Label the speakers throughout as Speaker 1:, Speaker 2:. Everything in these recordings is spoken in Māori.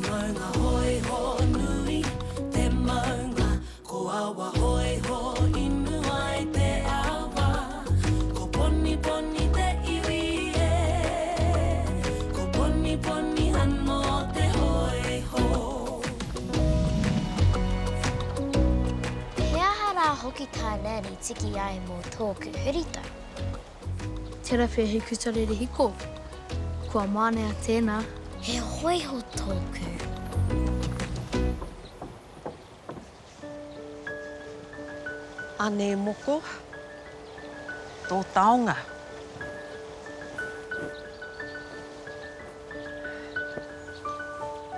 Speaker 1: maunga hoi ho nui, te maunga ko awa hoi ho inu ai te awa, ko poni poni te iwi e, ko poni poni ano te hoi ho.
Speaker 2: Hea hara hoki tānani tiki ai mō tōku hurita.
Speaker 3: Tera whea he kutarere hiko. Kua mānea tēnā.
Speaker 2: He hoiho tōku.
Speaker 4: Ane moko, tō taonga.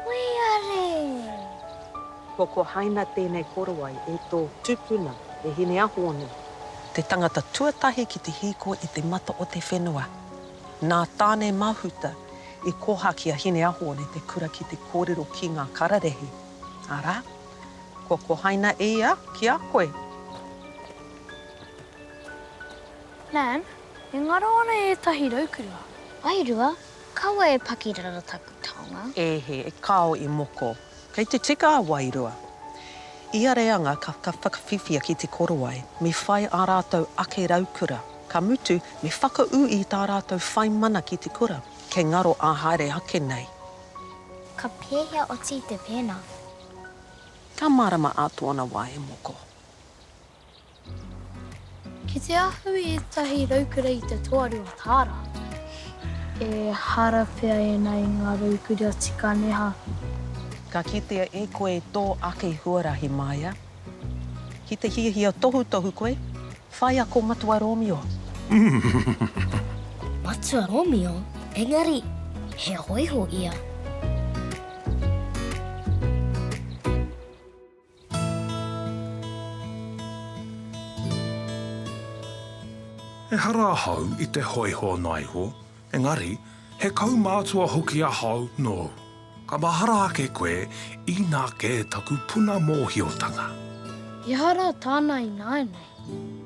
Speaker 2: Weare!
Speaker 4: Ko haina tēnei korowai e tō tupuna e hine ahone. Te tangata tuatahi ki te hiko i te mata o te whenua. Nā tāne mahuta i kohaki a hine ahone te kura ki te kōrero ki ngā kararehi. Ara, ko haina e ia ki a koe.
Speaker 3: Nan, e ngaro ana e tahi raukura.
Speaker 2: Wairua, kaua e pakirara taku taonga.
Speaker 4: E he, e kao i moko. Kei te tika a Wairua. Ia reanga ka whakawhiwhia ki te korowai, me whai a rātou ake raukura. Ka mutu, me whakau i tā rātou whai mana ki te kura. Kei ngaro a haere ake nei.
Speaker 2: Ka pēhea o ti te pēna.
Speaker 4: Ka marama atu ana wā e moko.
Speaker 3: Ki te ahu e tahi raukura i te toarua tāra. E hara whea e nei ngā raukura tika neha.
Speaker 4: Ka kitea e koe tō ake huarahi, Maia. Ki te hiahia tohu koe, whai a ko matua Romeo.
Speaker 2: Matua Romeo? Engari, he hoiho ia.
Speaker 5: E hara hau i te hoiho naiho, engari, he kaumātua hoki a hau no. Ka mahara ake koe i nā ke taku puna mōhiotanga.
Speaker 3: I hara tāna i nānei.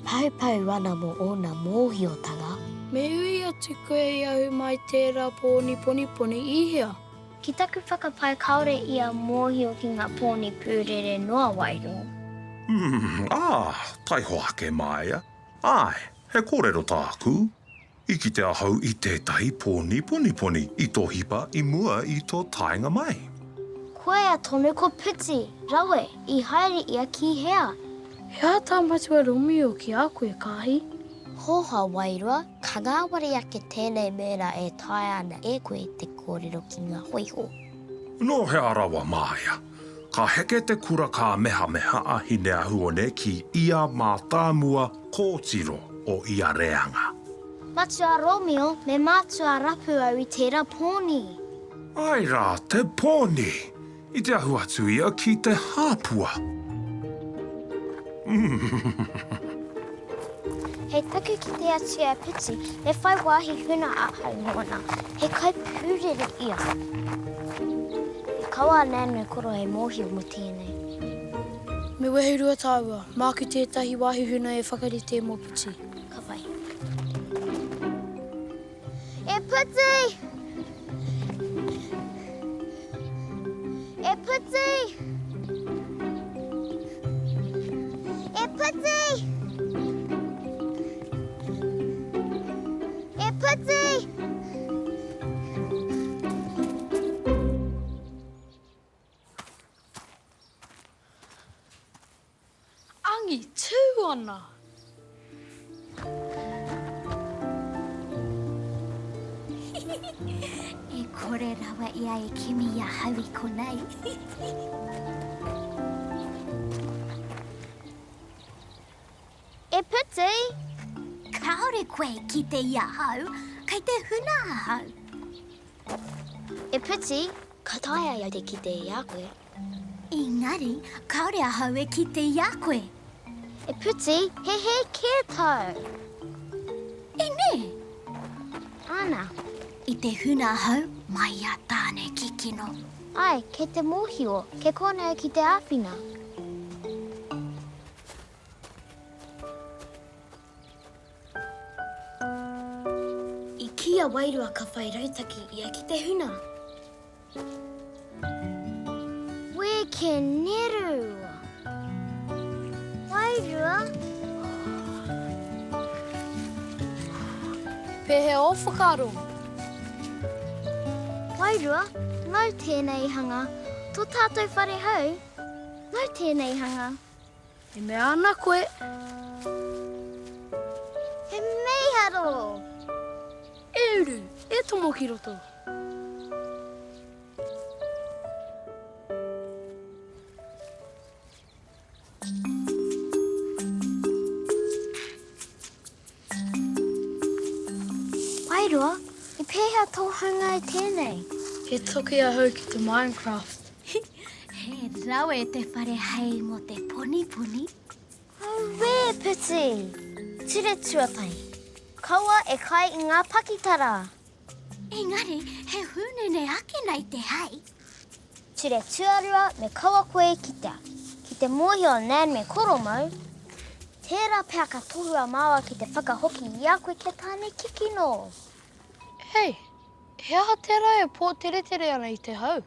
Speaker 2: Pau ana mo ona mōhiotanga.
Speaker 3: Me ui atu koe i ahu mai tērā pōni poniponi ihia.
Speaker 2: Ki taku whakapai kaore ia mōhio ki ngā pōni pūrere noa Wairua.
Speaker 5: Taiho ake Maia. Ai, he kōrero tāku. I ki te ahau i tētahi pōni poniponi i tō hipa i mua i tō tainga mai.
Speaker 2: Koe a tonu ko Puti, rawe, i haere ia ki hea.
Speaker 3: Hea tā matua Romeo ki a koe kāhi.
Speaker 2: Hoha Wairua, ka ngāwari ake tēnei mērā e tae ana e koe te kōrero ki ngā hoiho.
Speaker 5: No he arawa Maia. Ka heke te kura ka meha a hine ahuone ki ia mā tāmua kōtiro o ia reanga.
Speaker 2: Matua Romeo, me mātua rapu au i tērā pōni.
Speaker 5: Ai rā, te pōni. I te ahu atu ia ki te hāpua.
Speaker 2: Hei taku ki te atu a Puti, me whai wāhi huna a hau moana. He kai pūrere ia. He kaua nānu koro he mōhio mo tēnei.
Speaker 3: Me wehurua tāua, māku tētahi wāhi huna e whakarite mō Puti.
Speaker 2: Ka whai. E Puti! E Puti! E Puti! E Puti!
Speaker 3: Angi tū ana!
Speaker 2: E kore rawa ia e kimi ia hawi konei. E Puti! Kaore koe ki te ia hau, kei te huna a hau. E Puti, ka tae ai te ki te ia koe. Engari, kaore a hau e ki te ia koe. E Puti, he kia tau. E ne? Ana. I te huna hau, Maia tāne kikino. Ai, kei te mōhio, ke kōnei ki te āwhina. I kia Wairua ka whai rautaki ia ki te huna. We ke neru. Wairua.
Speaker 3: Pehe o whakaro.
Speaker 2: Wairua, nau tēnei hanga. Tō tātou whare hau. Nau tēnei hanga.
Speaker 3: E mea ana koe.
Speaker 2: He meiharo.
Speaker 3: E uru, e tomo ki roto.
Speaker 2: Wairua, I pēhea tō hanga I tēnei.
Speaker 3: He toki a hau ki te Minecraft.
Speaker 2: He rau e te whare hei mo te Poniponi. Oh, wē, Puti. Ture tuatai. Kaua e kai I ngā pakitara. Engari, he hūnene ake nei te hei. Ture tuarua me kaua koe ki te mōhio nan me koromau. Tērā pēr ka tohua māua ki te whakahoki I a koe ke tāne kikino.
Speaker 3: Hei, he aha tērā e pō tere ana I te hau.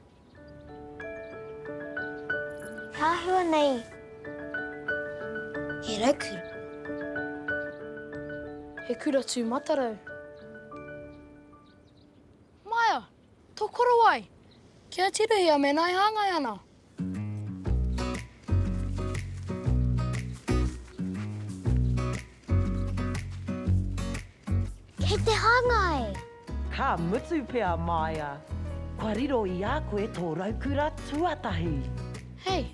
Speaker 2: Kāhua nei. He raukura.
Speaker 3: He kura tū matarau. Maia, tō korowai. Kia tiruhia me nai hāngai ana.
Speaker 2: Kei te hāngai.
Speaker 6: Ka mutu pea, Maia. Kua riro I a koe tō raukura tuatahi.
Speaker 3: Hei,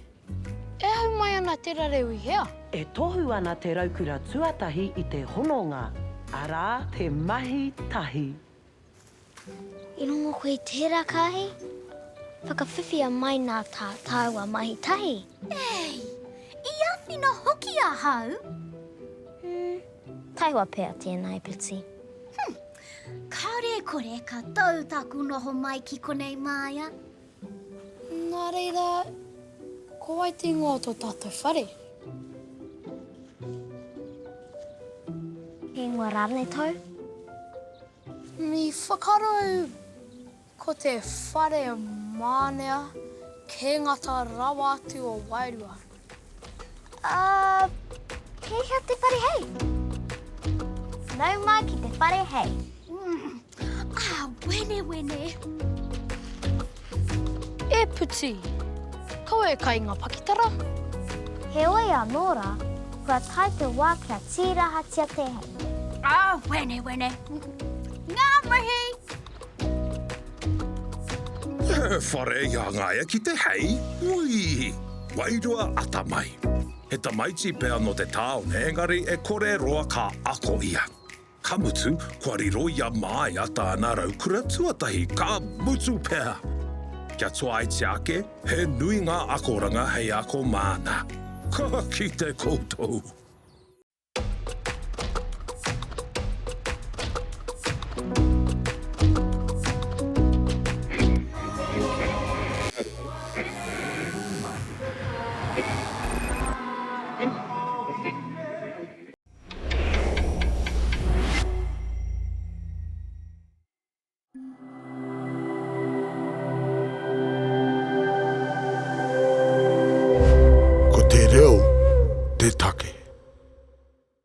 Speaker 3: e hau mai ana te rareu I hea.
Speaker 6: E tohu ana te raukura tuatahi I te hononga. Arā te mahi tahi.
Speaker 2: I rongo koe tērā kahi? Whakawhiwhia mai nā tā tāua mahi tahi. Ei, I awhina hoki a hau? Taiwa pēr tēnei, Puti. Kaore kore ka tau taku noho mai ki konei Maia.
Speaker 3: Nā reira, ko wai te ingoa tō tātou whare.
Speaker 2: He ngua rāne tau?
Speaker 3: Mi whakaro ko te whare mānea ke ngata rawa atu o Wairua.
Speaker 2: Pēhea te whare hei? Nau mai ki te whare hei. Wene.
Speaker 3: E Puti, kaua e kai ngā pakitara?
Speaker 2: He oi anōra, kua tai te wā kia tīrahatia te hei. Wene. Ngā mihi!
Speaker 5: Whare ia ngaia ki te hei. Ui, Wairua ata mai. He tamaiti pēr no te tāone, engari e kore roa ka ako ia. Ka mutu, kua riro ia Māia tāna raukura tuatahi, ka mutu pēr. Kia toa ai te ake, he nui ngā akoranga hei ako māna. Ka ki te koutou.